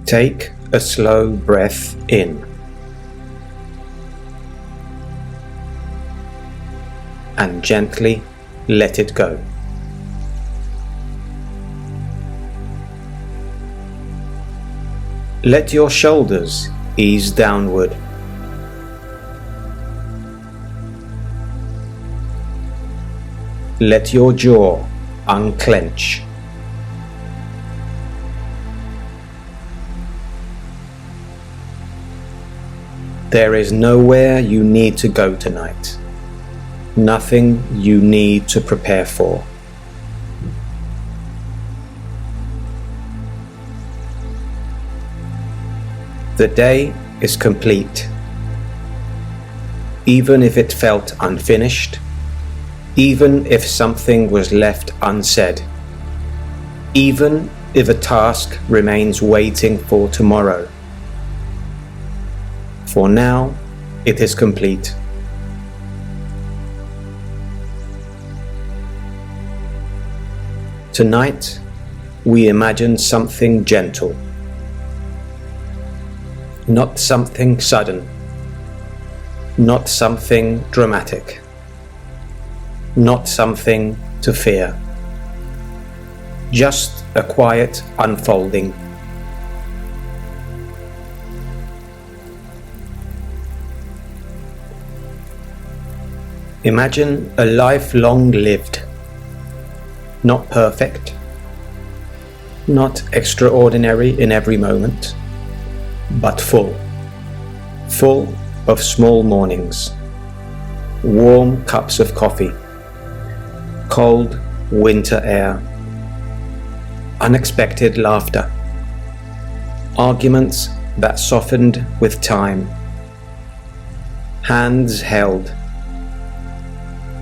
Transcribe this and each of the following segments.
Take a slow breath in and gently let it go. Let your shoulders ease downward. Let your jaw unclench. There is nowhere you need to go tonight. Nothing you need to prepare for. The day is complete. Even if it felt unfinished, even if something was left unsaid, even if a task remains waiting for tomorrow. For now, it is complete. Tonight, we imagine something gentle, not something sudden, not something dramatic, not something to fear, just a quiet unfolding. Imagine a life long lived, not perfect, not extraordinary in every moment, but full of small mornings, warm cups of coffee, cold winter air, unexpected laughter, arguments that softened with time, hands held,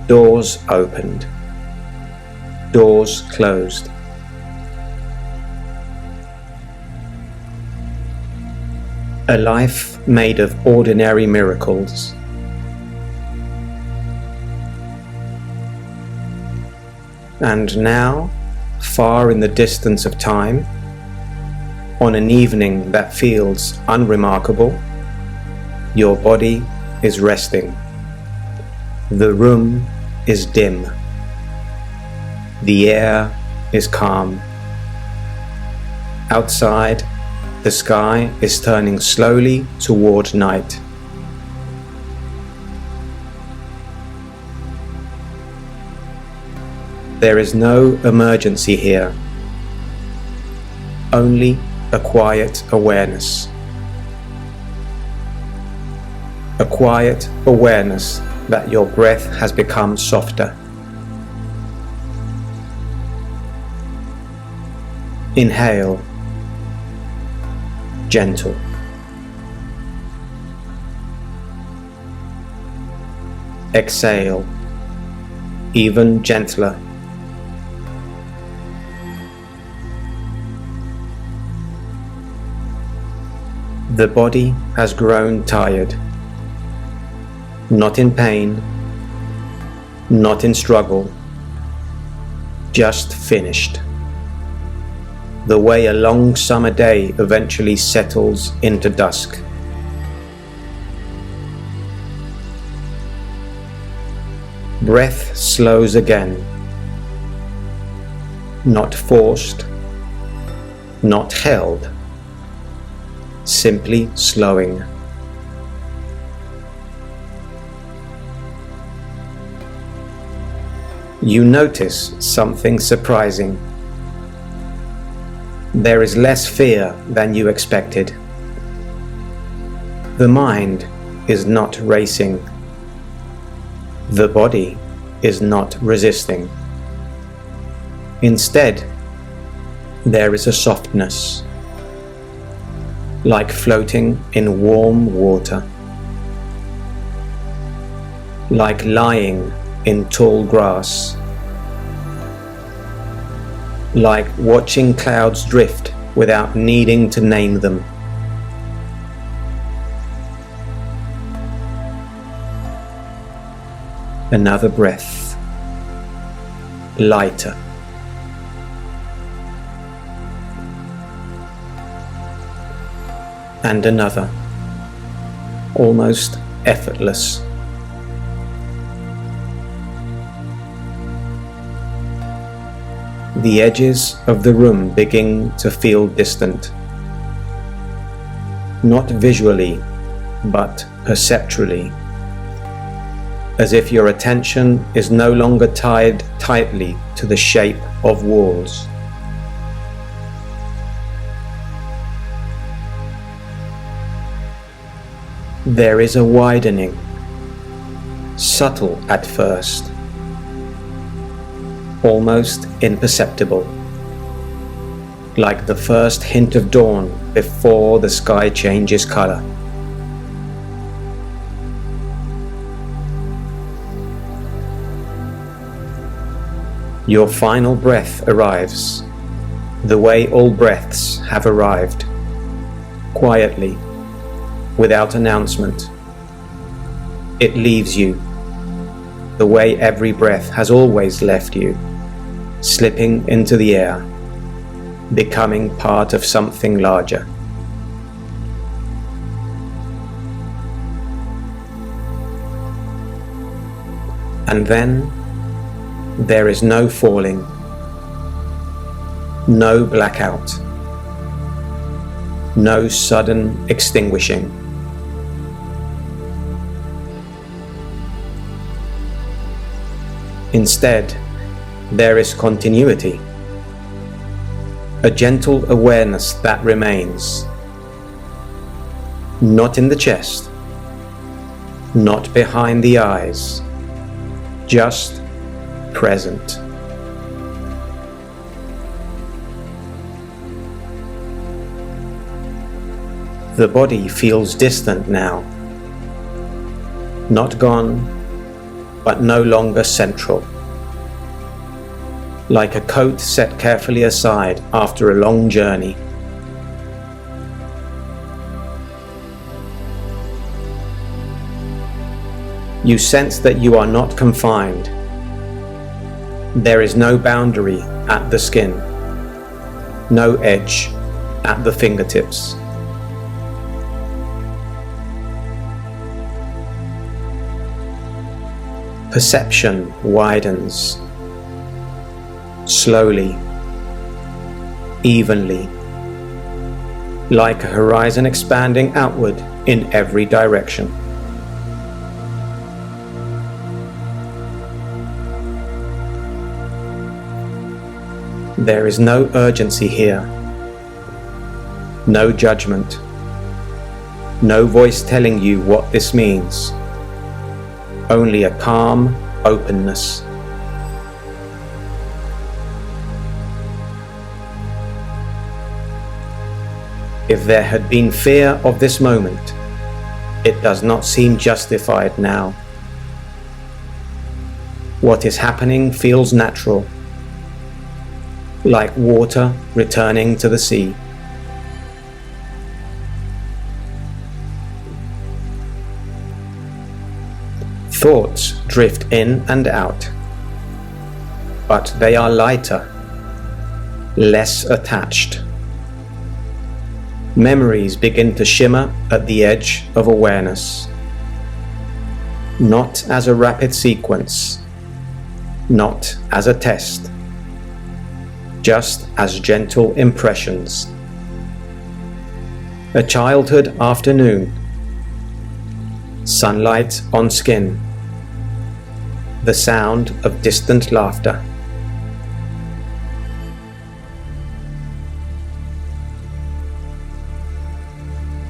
doors opened, doors closed. A life made of ordinary miracles. And now, far in the distance of time, on an evening that feels unremarkable, your body is resting. The room is dim. The air is calm. Outside, the sky is turning slowly toward night. There is no emergency here, only a quiet awareness. A quiet awareness that your breath has become softer. Inhale, gentle. Exhale, even gentler. The body has grown tired, not in pain, not in struggle, just finished. The way a long summer day eventually settles into dusk. Breath slows again, not forced, not held, simply slowing. You notice something surprising. There is less fear than you expected. The mind is not racing. The body is not resisting. Instead, there is a softness, like floating in warm water, like lying in tall grass, like watching clouds drift without needing to name them. Another breath, lighter. and another, almost effortless. The edges of the room begin to feel distant, not visually, but perceptually, as if your attention is no longer tied tightly to the shape of walls. There is a widening, subtle at first, almost imperceptible, like the first hint of dawn before the sky changes color. Your final breath arrives, the way all breaths have arrived, quietly, without announcement. It leaves you, the way every breath has always left you, slipping into the air, becoming part of something larger. And then there is no falling, no blackout, no sudden extinguishing. Instead, there is continuity, a gentle awareness that remains, not in the chest, not behind the eyes, just present. The body feels distant now, not gone, but no longer central, like a coat set carefully aside after a long journey. You sense that you are not confined. There is no boundary at the skin, no edge at the fingertips. Perception widens, slowly, evenly, like a horizon expanding outward in every direction. There is no urgency here, no judgment, no voice telling you what this means. Only a calm openness. If there had been fear of this moment, it does not seem justified now. What is happening feels natural, like water returning to the sea. Thoughts drift in and out, but they are lighter, less attached. Memories begin to shimmer at the edge of awareness, not as a rapid sequence, not as a test, just as gentle impressions. A childhood afternoon, sunlight on skin, the sound of distant laughter.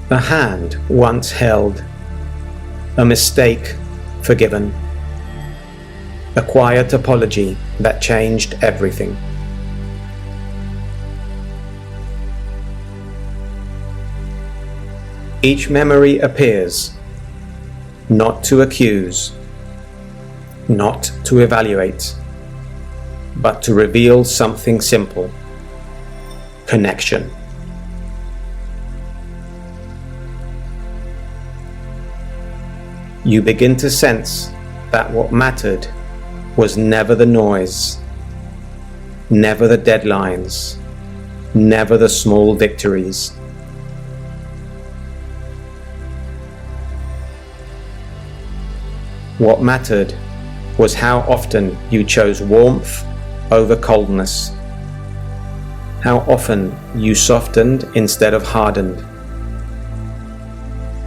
A hand once held, a mistake forgiven, a quiet apology that changed everything. Each memory appears, not to accuse, not to evaluate, but to reveal something simple: connection. You begin to sense that what mattered was never the noise, never the deadlines, never the small victories. What mattered was how often you chose warmth over coldness, how often you softened instead of hardened,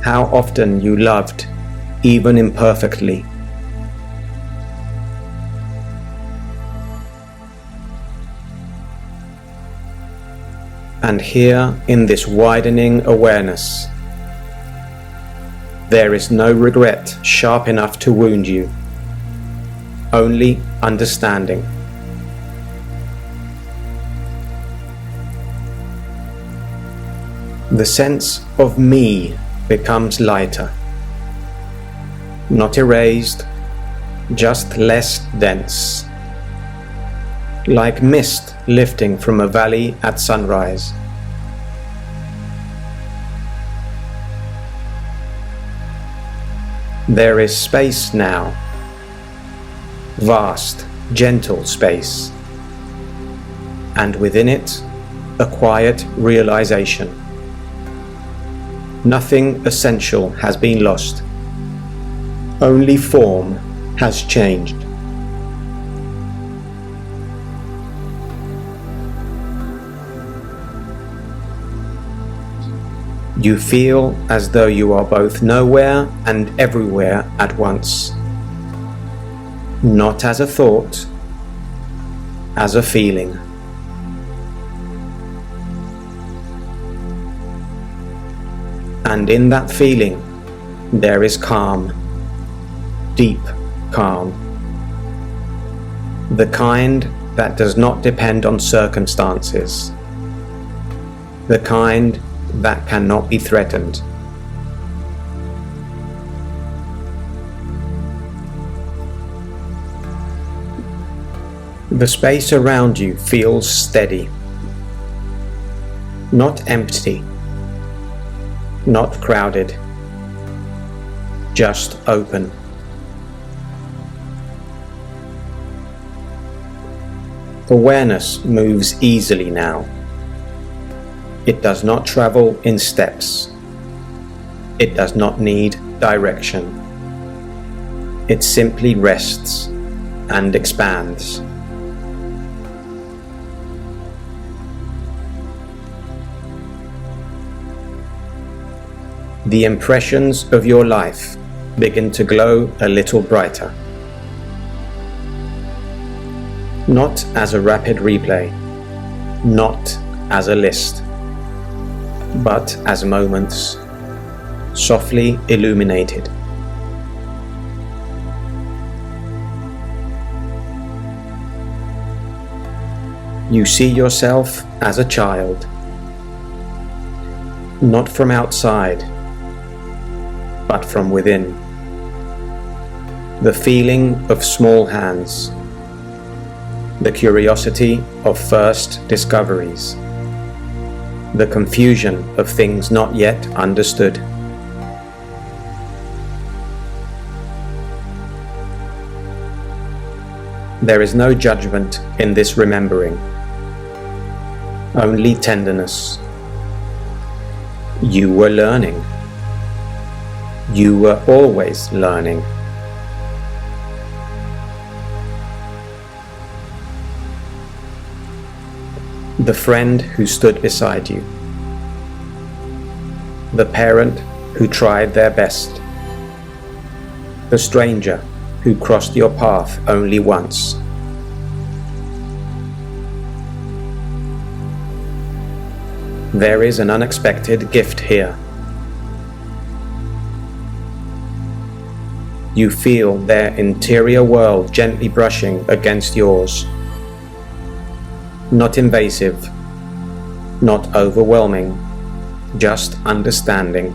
how often you loved even imperfectly. And here in this widening awareness, there is no regret sharp enough to wound you, only understanding. The sense of me becomes lighter, not erased, just less dense, like mist lifting from a valley at sunrise. There is space now, vast, gentle space, and within it, a quiet realization. Nothing essential has been lost, only form has changed. You feel as though you are both nowhere and everywhere at once. Not as a thought, as a feeling. And in that feeling, there is calm, deep calm. The kind that does not depend on circumstances. The kind that cannot be threatened. The space around you feels steady, not empty, not crowded, just open. Awareness moves easily now. It does not travel in steps. It does not need direction. It simply rests and expands. The impressions of your life begin to glow a little brighter. Not as a rapid replay, not as a list, but as moments, softly illuminated. You see yourself as a child, not from outside, but from within. The feeling of small hands, the curiosity of first discoveries, the confusion of things not yet understood. There is no judgment in this remembering, only tenderness. You were learning. You were always learning. The friend who stood beside you. The parent who tried their best. The stranger who crossed your path only once. There is an unexpected gift here. You feel their interior world gently brushing against yours. Not invasive, not overwhelming, just understanding.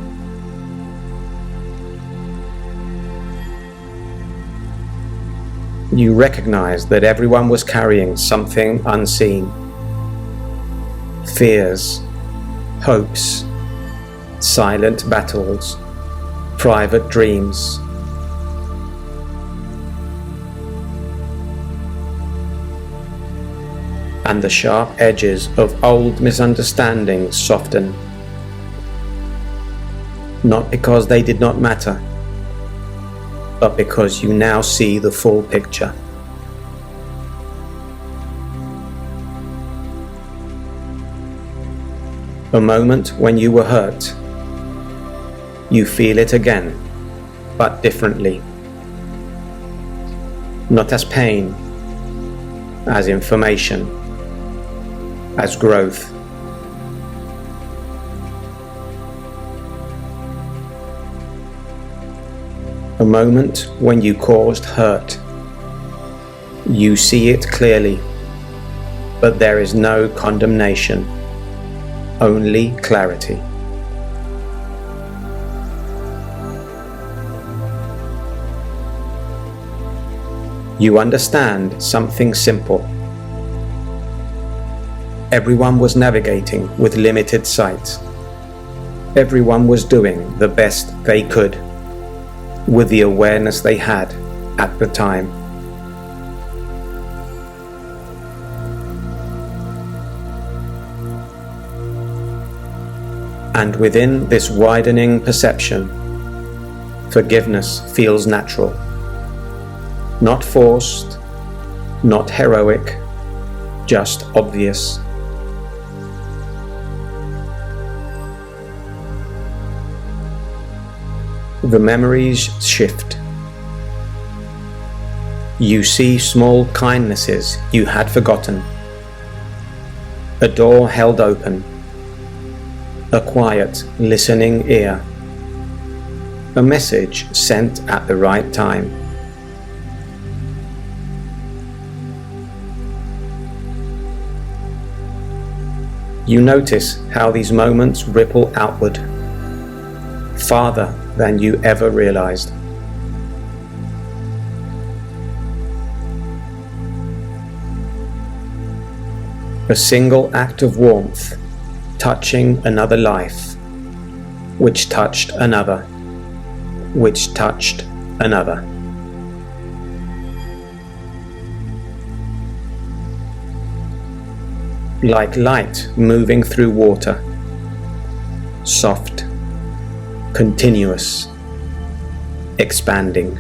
You recognize that everyone was carrying something unseen. Fears, hopes, silent battles, private dreams. And the sharp edges of old misunderstandings soften. Not because they did not matter, but because you now see the full picture. A moment when you were hurt. You feel it again, but differently. Not as pain, as information, as growth. A moment when you caused hurt. You see it clearly, but there is no condemnation, only clarity. You understand something simple. Everyone was navigating with limited sight. Everyone was doing the best they could with the awareness they had at the time. And within this widening perception, forgiveness feels natural. Not forced, not heroic, just obvious. The memories shift. You see small kindnesses you had forgotten. A door held open. A quiet, listening ear. A message sent at the right time. You notice how these moments ripple outward, farther than you ever realized. A single act of warmth touching another life, which touched another, which touched another. Like light moving through water, soft, continuous, expanding.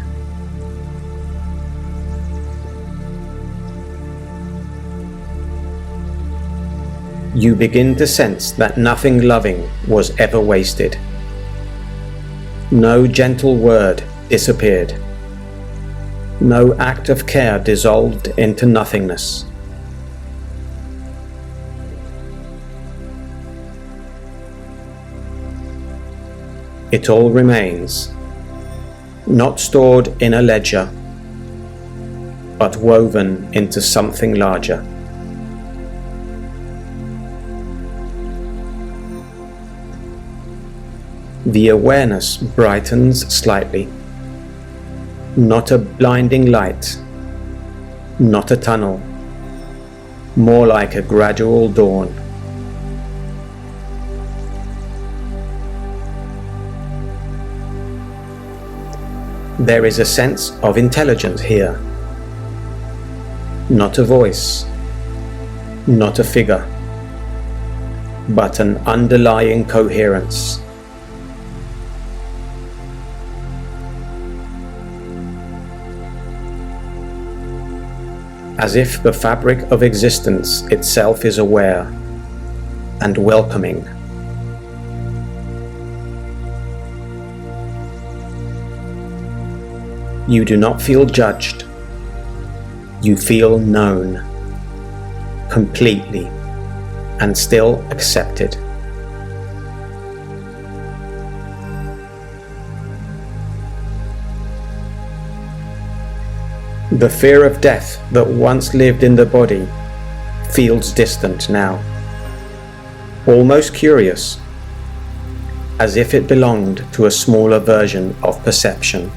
You begin to sense that nothing loving was ever wasted. No gentle word disappeared. No act of care dissolved into nothingness. It all remains, not stored in a ledger, but woven into something larger. The awareness brightens slightly. Not a blinding light, not a tunnel, more like a gradual dawn. There is a sense of intelligence here. Not a voice, not a figure, but an underlying coherence. As if the fabric of existence itself is aware and welcoming. You do not feel judged. You feel known, completely, and still accepted. The fear of death that once lived in the body feels distant now, almost curious, as if it belonged to a smaller version of perception.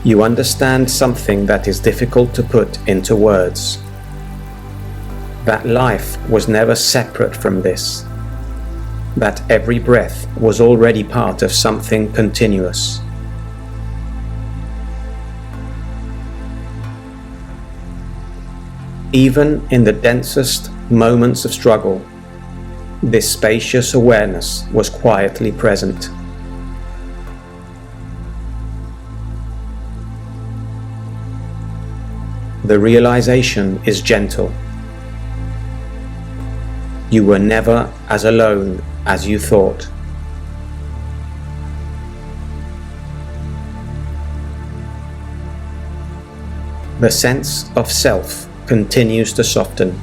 You understand something that is difficult to put into words. That life was never separate from this. That every breath was already part of something continuous. Even in the densest moments of struggle, This spacious awareness was quietly present. The realization is gentle. You were never as alone as you thought. The sense of self continues to soften,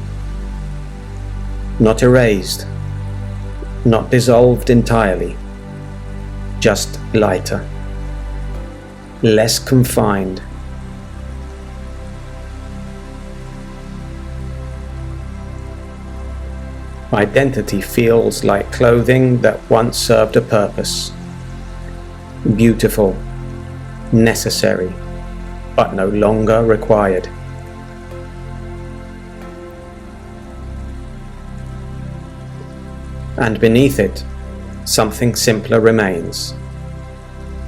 not erased, not dissolved entirely, just lighter, less confined. Identity feels like clothing that once served a purpose. Beautiful, necessary, but no longer required. And beneath it, something simpler remains: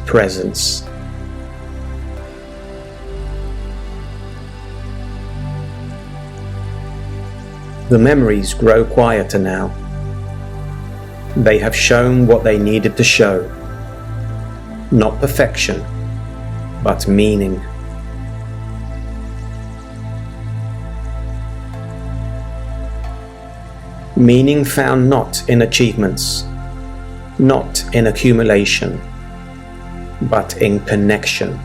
presence. The memories grow quieter now. They have shown what they needed to show. Not perfection, but meaning. Meaning found not in achievements, not in accumulation, but in connection.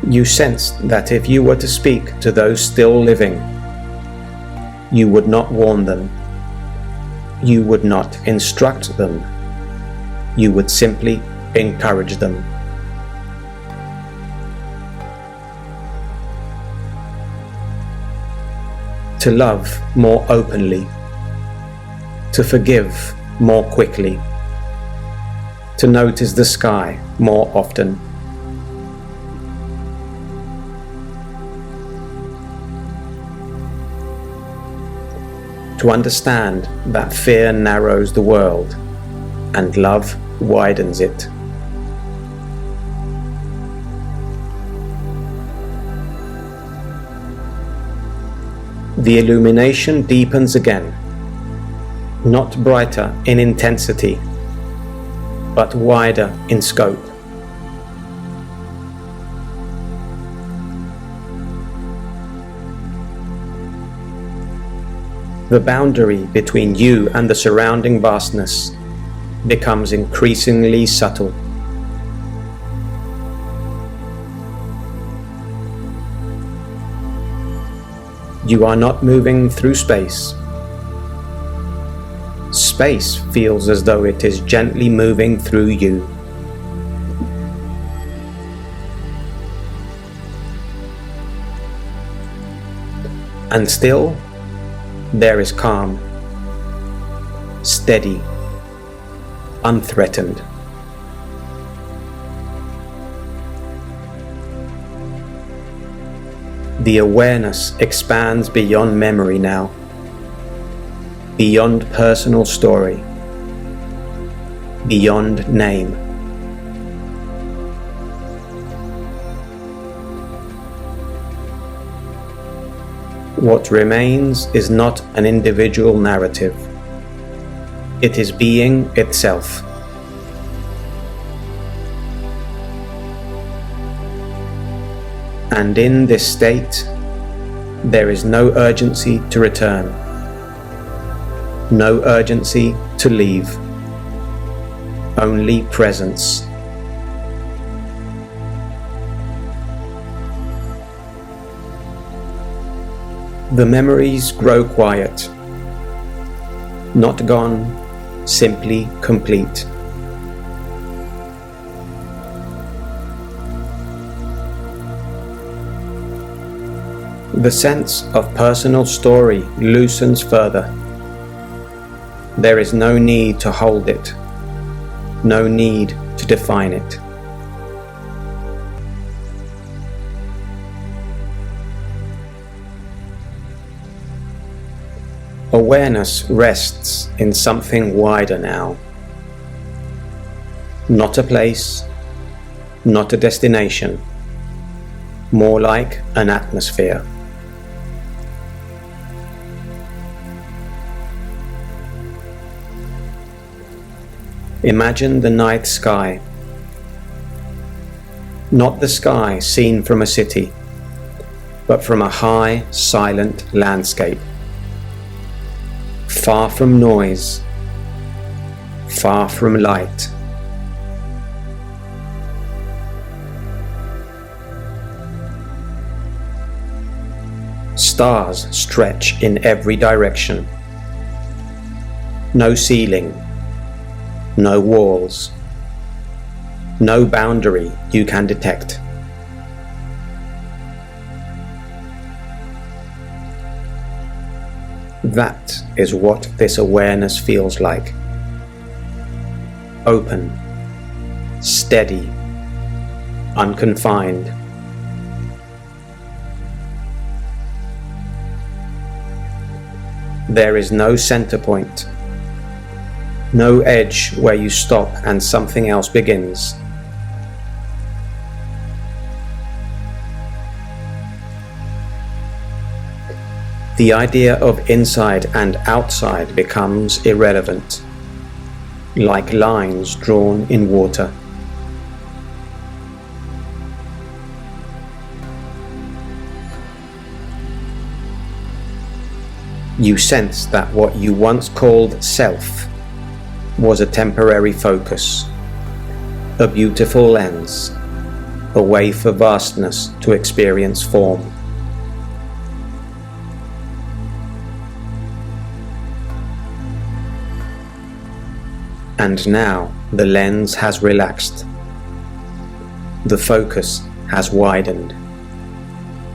You sensed that if you were to speak to those still living, you would not warn them, you would not instruct them, you would simply encourage them. To love more openly, to forgive more quickly, to notice the sky more often. To understand that fear narrows the world and love widens it. The illumination deepens again, not brighter in intensity, but wider in scope. The boundary between you and the surrounding vastness becomes increasingly subtle. You are not moving through space. Space feels as though it is gently moving through you. And still, there is calm, steady, unthreatened. The awareness expands beyond memory now, beyond personal story, beyond name. What remains is not an individual narrative. It is being itself. And in this state, there is no urgency to return, no urgency to leave, only presence. The memories grow quiet, not gone, simply complete. The sense of personal story loosens further. There is no need to hold it, no need to define it. Awareness rests in something wider now. Not a place, not a destination, more like an atmosphere. Imagine the night sky, not the sky seen from a city, but from a high, silent landscape, far from noise, far from light. Stars stretch in every direction. No ceiling, no walls, no boundary you can detect. That is what this awareness feels like. Open, steady, unconfined. There is no center point, no edge where you stop and something else begins. The idea of inside and outside becomes irrelevant, like lines drawn in water. You sense that what you once called self was a temporary focus, a beautiful lens, a way for vastness to experience form. And now the lens has relaxed. The focus has widened.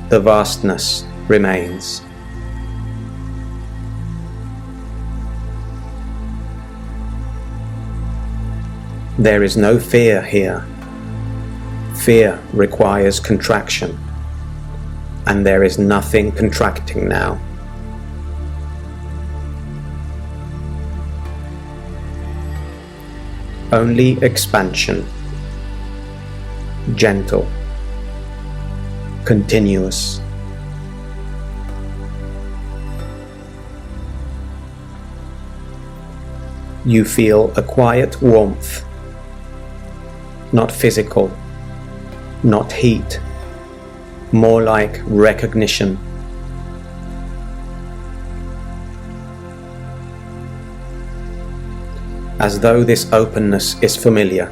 The vastness remains. There is no fear here. Fear requires contraction, and there is nothing contracting now. Only expansion, gentle, continuous. You feel a quiet warmth, not physical, not heat, more like recognition. As though this openness is familiar,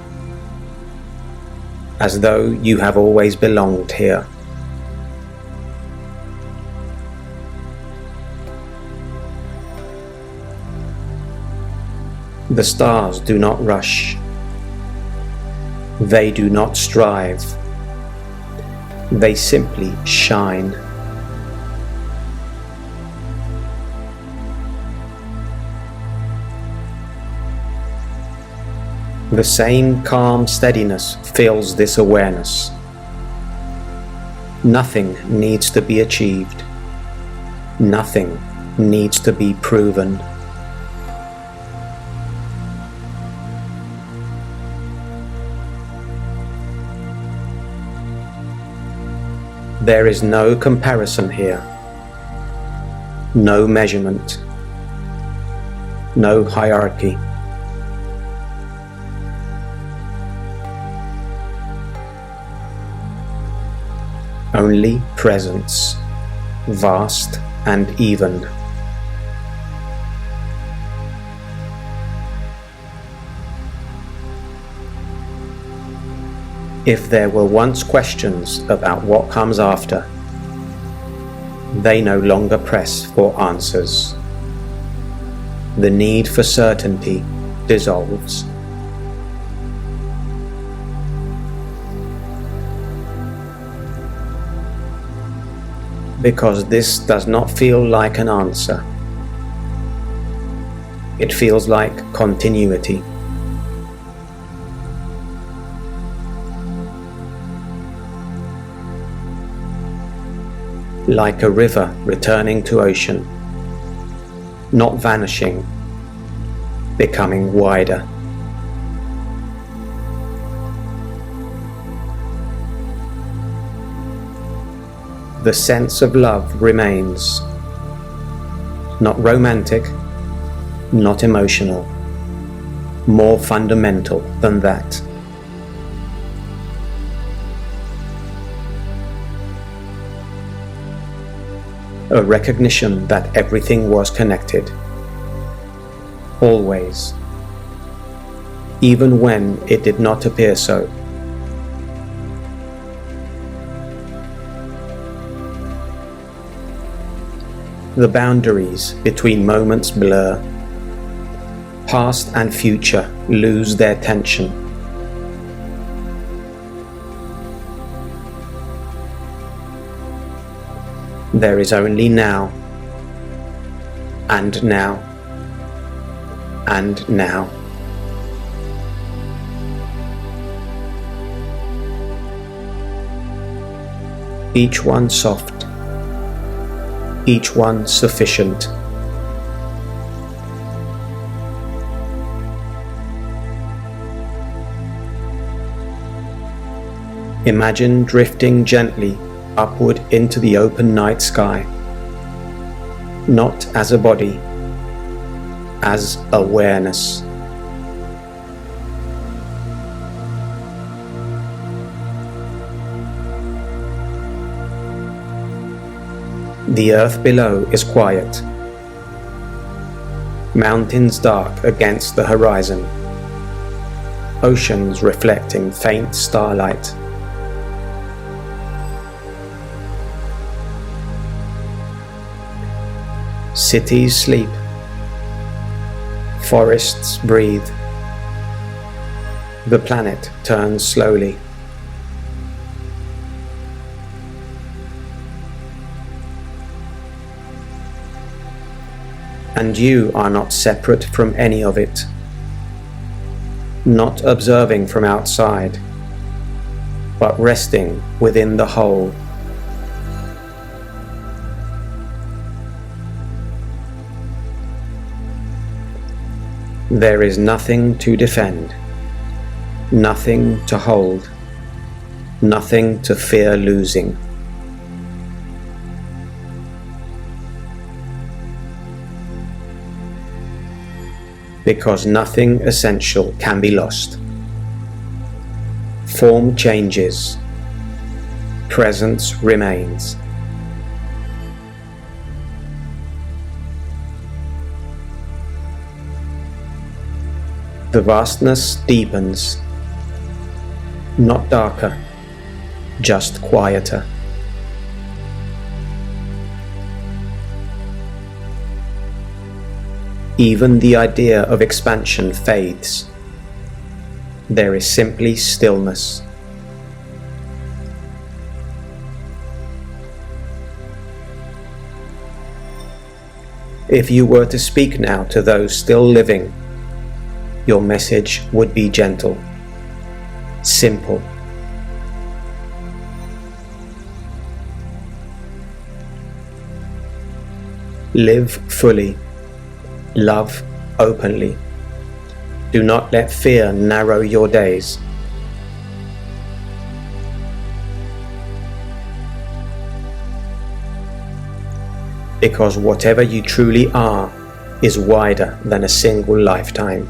as though you have always belonged here. The stars do not rush. They do not strive. They simply shine. The same calm steadiness fills this awareness. Nothing needs to be achieved. Nothing needs to be proven. There is no comparison here, no measurement, no hierarchy. Only presence, vast and even. If there were once questions about what comes after, they no longer press for answers. The need for certainty dissolves. Because this does not feel like an answer. It feels like continuity. Like a river returning to ocean, not vanishing, becoming wider. the sense of love remains. Not romantic, not emotional, more fundamental than that. A recognition that everything was connected. Always. Even when it did not appear so. The boundaries between moments blur. Past and future lose their tension. There is only now, and now, and now. Each one soft, each one sufficient. Imagine drifting gently upward into the open night sky, not as a body, as awareness. The earth below is quiet, mountains dark against the horizon, oceans reflecting faint starlight. Cities sleep, forests breathe, the planet turns slowly. And you are not separate from any of it, not observing from outside, but resting within the whole. There is nothing to defend, nothing to hold, nothing to fear losing. Because nothing essential can be lost. Form changes, presence remains. The vastness deepens, not darker, just quieter. Even the idea of expansion fades. There is simply stillness. If you were to speak now to those still living, your message would be gentle, simple. Live fully. Love openly. Do not let fear narrow your days. Because whatever you truly are is wider than a single lifetime.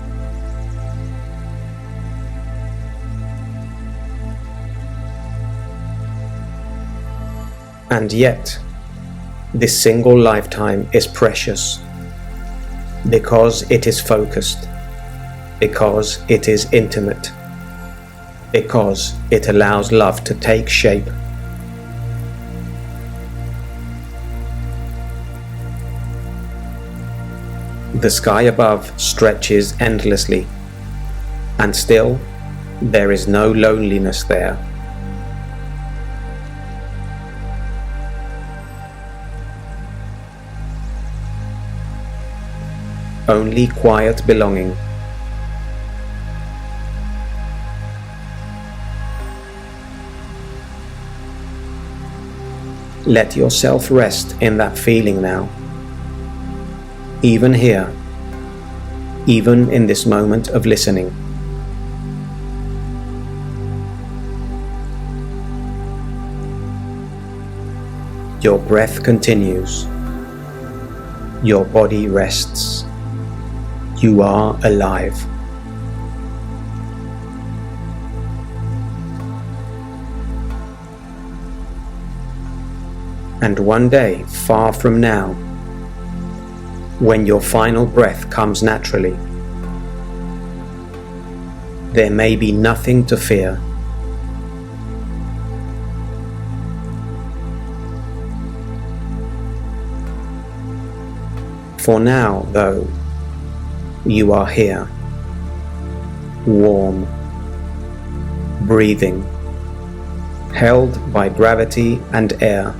And yet, this single lifetime is precious. Because it is focused, because it is intimate, because it allows love to take shape. The sky above stretches endlessly, and still there is no loneliness there. Only quiet belonging. Let yourself rest in that feeling now. Even here, even in this moment of listening. Your breath continues. Your body rests. You are alive. And one day, far from now, when your final breath comes naturally, there may be nothing to fear. For now, though, you are here, warm, breathing, held by gravity and air.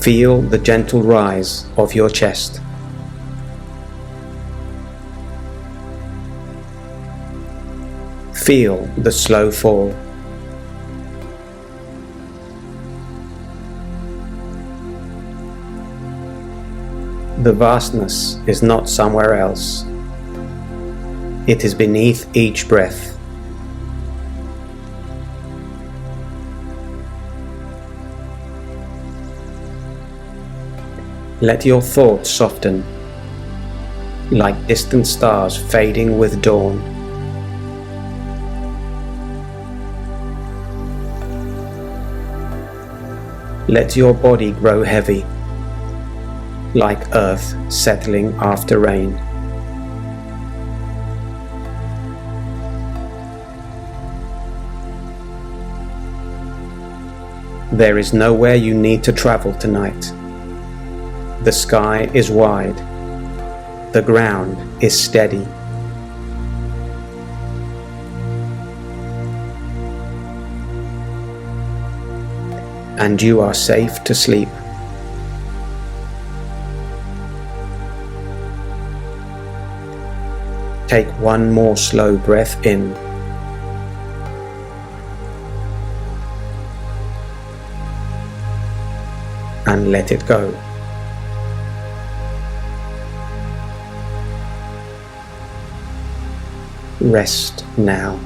Feel the gentle rise of your chest. Feel the slow fall. The vastness is not somewhere else. It is beneath each breath. Let your thoughts soften, like distant stars fading with dawn. Let your body grow heavy, like earth settling after rain. There is nowhere you need to travel tonight. The sky is wide. The ground is steady. And you are safe to sleep. Take one more slow breath in. And let it go. Rest now.